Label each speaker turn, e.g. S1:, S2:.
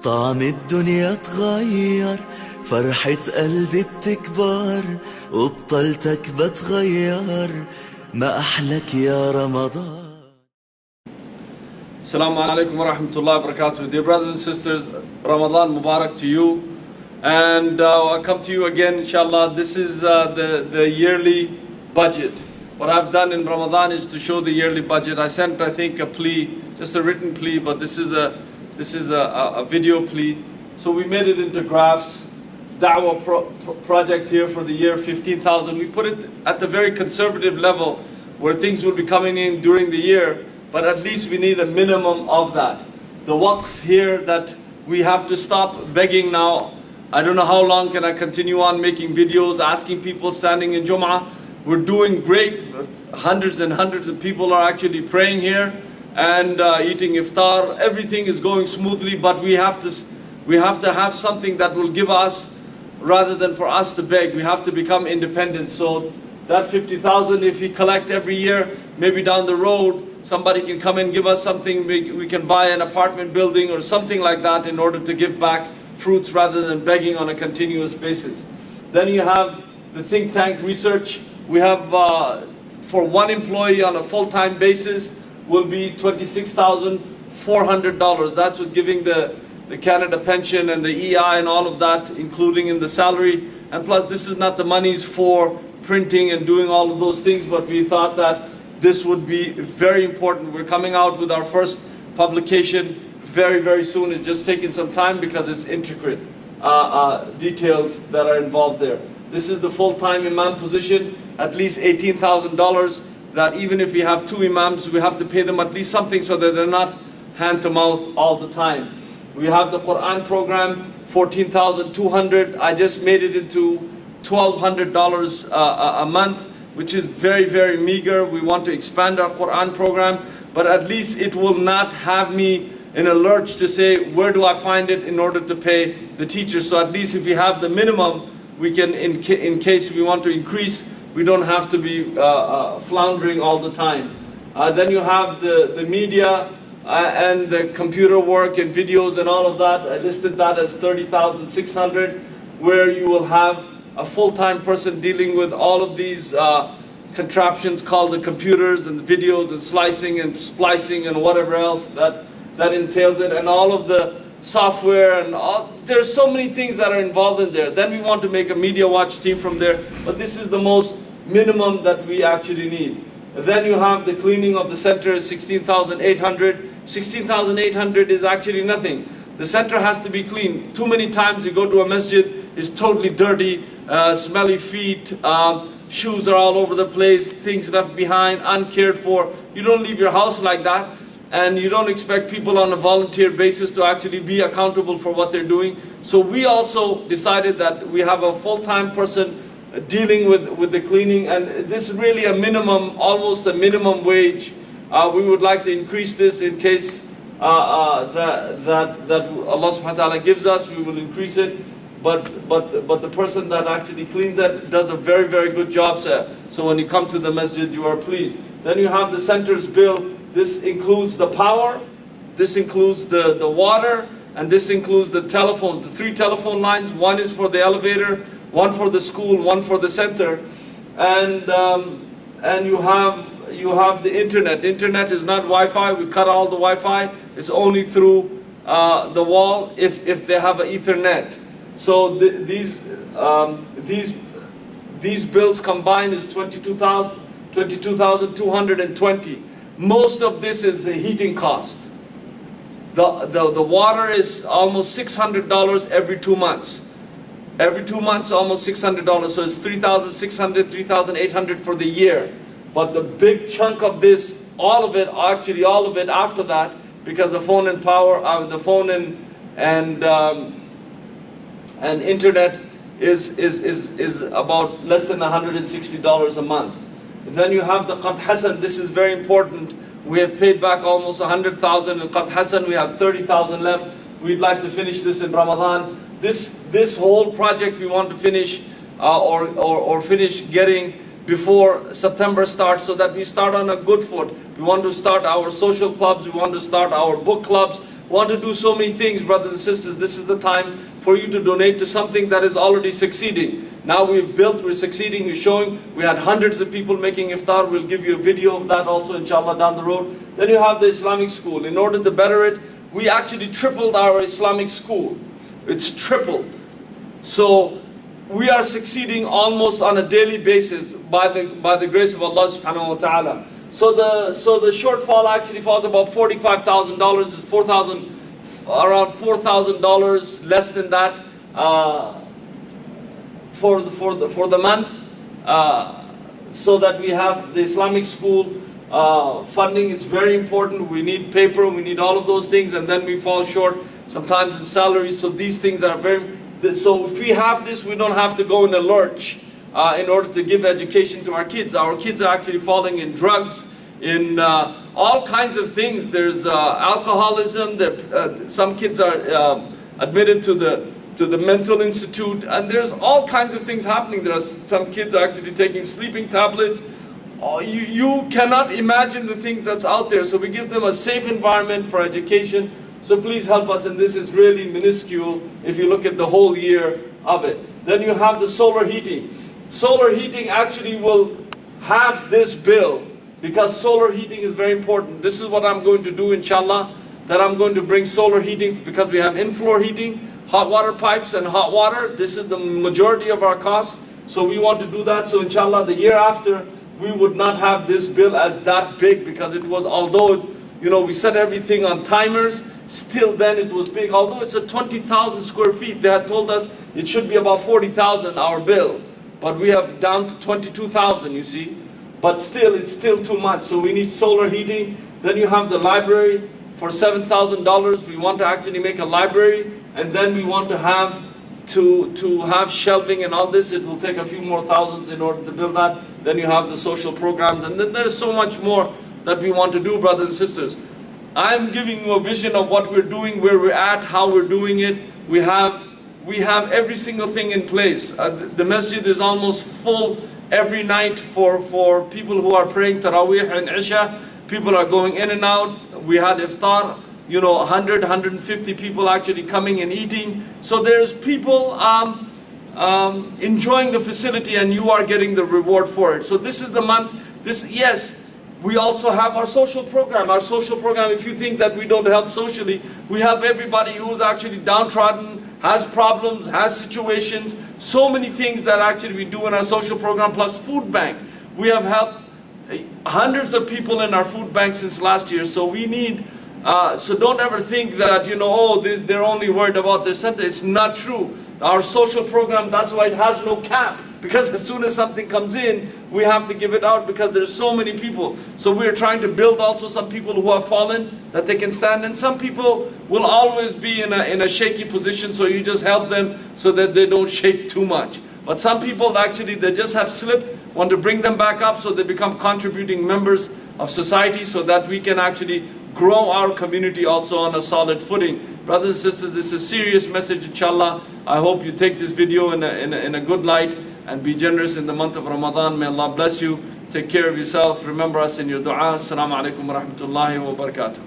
S1: طعم الدنيا اتغير، فرحة قلبي بتكبر، وبطلتك بتغير، ما أحلك يا رمضان.
S2: Assalamu alaikum wa rahmatullahi wa barakatuh. Dear brothers and sisters, Ramadan Mubarak to you. And I come to you again, inshallah. This is the yearly budget. What I've done in Ramadan is to show the yearly budget. I sent, I think, a plea, just a written plea, but this is a video plea. So we made it into graphs. Da'wah project here for the year 15,000. We put it at the very conservative level where things will be coming in during the year, but at least we need a minimum of that. The waqf here that we have to stop begging now. I don't know how long can I continue on making videos, asking people standing in Jum'ah. We're doing great. Hundreds and hundreds of people are actually praying here and eating iftar. Everything is going smoothly, but we have to have something that will give us, rather than for us to beg, we have to become independent. So that 50,000, if we collect every year, maybe down the road, somebody can come and give us something. We can buy an apartment building or something like that in order to give back fruits rather than begging on a continuous basis. Then you have the think tank research. We have, for one employee on a full-time basis, will be $26,400. That's with giving the Canada pension and the EI and all of that, including in the salary. And plus, this is not the monies for printing and doing all of those things, but we thought that this would be very important. We're coming out with our first publication very, very soon. It's just taking some time because it's intricate details that are involved there. This is the full-time imam position, at least $18,000, that even if we have two imams, we have to pay them at least something so that they're not hand to mouth all the time. We have the Quran program, $14,200. I just made it into $1,200 a month, which is very, very meager. We want to expand our Quran program, but at least it will not have me in a lurch to say, where do I find it in order to pay the teachers? So at least if we have the minimum, we can, in case we want to increase, we don't have to be floundering all the time. Then you have the media and the computer work and videos and all of that. I listed that as $30,600, where you will have a full-time person dealing with all of these contraptions called the computers and the videos and slicing and splicing and whatever else that entails it, and all of the software and all. There's so many things that are involved in there. Then we want to make a media watch team from there, but this is the most minimum that we actually need. Then you have the cleaning of the center, $16,800. $16,800 is actually nothing. The center has to be clean. Too many times you go to a masjid, it's totally dirty, smelly feet, shoes are all over the place, things left behind, uncared for. You don't leave your house like that, and you don't expect people on a volunteer basis to actually be accountable for what they're doing. So we also decided that we have a full-time person dealing with the cleaning, and this is really a minimum, almost a minimum wage. We would like to increase this in case that Allah subhanahu wa ta'ala gives us, we will increase it. But the person that actually cleans that does a very, very good job, sir. So when you come to the masjid, you are pleased. Then you have the center's bill. This includes the power, this includes the water, and this includes the telephones, the 3 telephone lines. One is for the elevator, one for the school, one for the center, and you have the internet. Internet is not Wi-Fi. We cut all the Wi-Fi. It's only through the wall if they have an Ethernet. So these bills combined is $22,220. Most of this is the heating cost. The water is almost $600 every 2 months. Every 2 months, almost $600. So it's $3,600, $3,800 for the year. But the big chunk of this, all of it after that, because the phone and power, the phone and internet is about less than $160 a month. Then you have the Qard Hasan. This is very important. We have paid back almost 100,000 in Qard Hasan. We have 30,000 left. We'd like to finish this in Ramadan. This whole project we want to finish or finish getting before September starts, so that we start on a good foot. We want to start our social clubs. We want to start our book clubs. want to do so many things, brothers and sisters, this is the time for you to donate to something that is already succeeding. Now we've built, we're succeeding, we're showing. We had hundreds of people making iftar. We'll give you a video of that also, inshallah, down the road. Then you have the Islamic school. In order to better it, we actually tripled our Islamic school. It's tripled. So we are succeeding almost on a daily basis by the grace of Allah subhanahu wa ta'ala. So the shortfall actually falls about $45,000. It's around $4,000 less than that for the month. So that we have the Islamic school funding. It's very important. We need paper, we need all of those things, and then we fall short sometimes in salaries. So these things are so if we have this, we don't have to go in a lurch in order to give education to our kids. Our kids are actually falling in drugs, in all kinds of things. There's alcoholism. Some kids are admitted to the mental institute, and there's all kinds of things happening. There are some kids actually taking sleeping tablets. You cannot imagine the things that's out there. So we give them a safe environment for education. So please help us, and this is really minuscule if you look at the whole year of it. Then you have the solar heating. Solar heating actually will have this bill, because solar heating is very important. This is what I'm going to do, inshallah, that I'm going to bring solar heating, because we have in-floor heating, hot water pipes and hot water. This is the majority of our costs. So we want to do that. So inshallah, the year after, we would not have this bill as that big, because it was, although we set everything on timers, still then it was big. Although it's a 20,000 square feet, they had told us it should be about 40,000 our bill, but we have down to 22,000, you see. But still, it's still too much. So we need solar heating. Then you have the library for $7,000. We want to actually make a library, and then we want to have have shelving and all this. It will take a few more thousands in order to build that. Then you have the social programs, and then there's so much more that we want to do, brothers and sisters. I'm giving you a vision of what we're doing, where we're at, how we're doing it. We have every single thing in place. The masjid is almost full every night for people who are praying Taraweeh and Isha. People are going in and out. We had iftar, 100, 150 people actually coming and eating. So there's people enjoying the facility, and you are getting the reward for it. So this is the month. Yes. We also have our social program. Our social program, if you think that we don't help socially, we help everybody who's actually downtrodden, has problems, has situations. So many things that actually we do in our social program, plus food bank. We have helped hundreds of people in our food bank since last year. So we need, so don't ever think that, they're only worried about their center. It's not true. Our social program, that's why it has no cap. Because as soon as something comes in, we have to give it out, because there's so many people. So we're trying to build also some people who have fallen, that they can stand. And some people will always be in a shaky position, so you just help them so that they don't shake too much. But some people actually, they just have slipped, want to bring them back up so they become contributing members of society, so that we can actually grow our community also on a solid footing. Brothers and sisters, this is a serious message, inshallah. I hope you take this video in a good light, and be generous in the month of Ramadan. May Allah bless you. Take care of yourself. Remember us in your dua. Assalamu alaikum wa rahmatullahi wa barakatuh.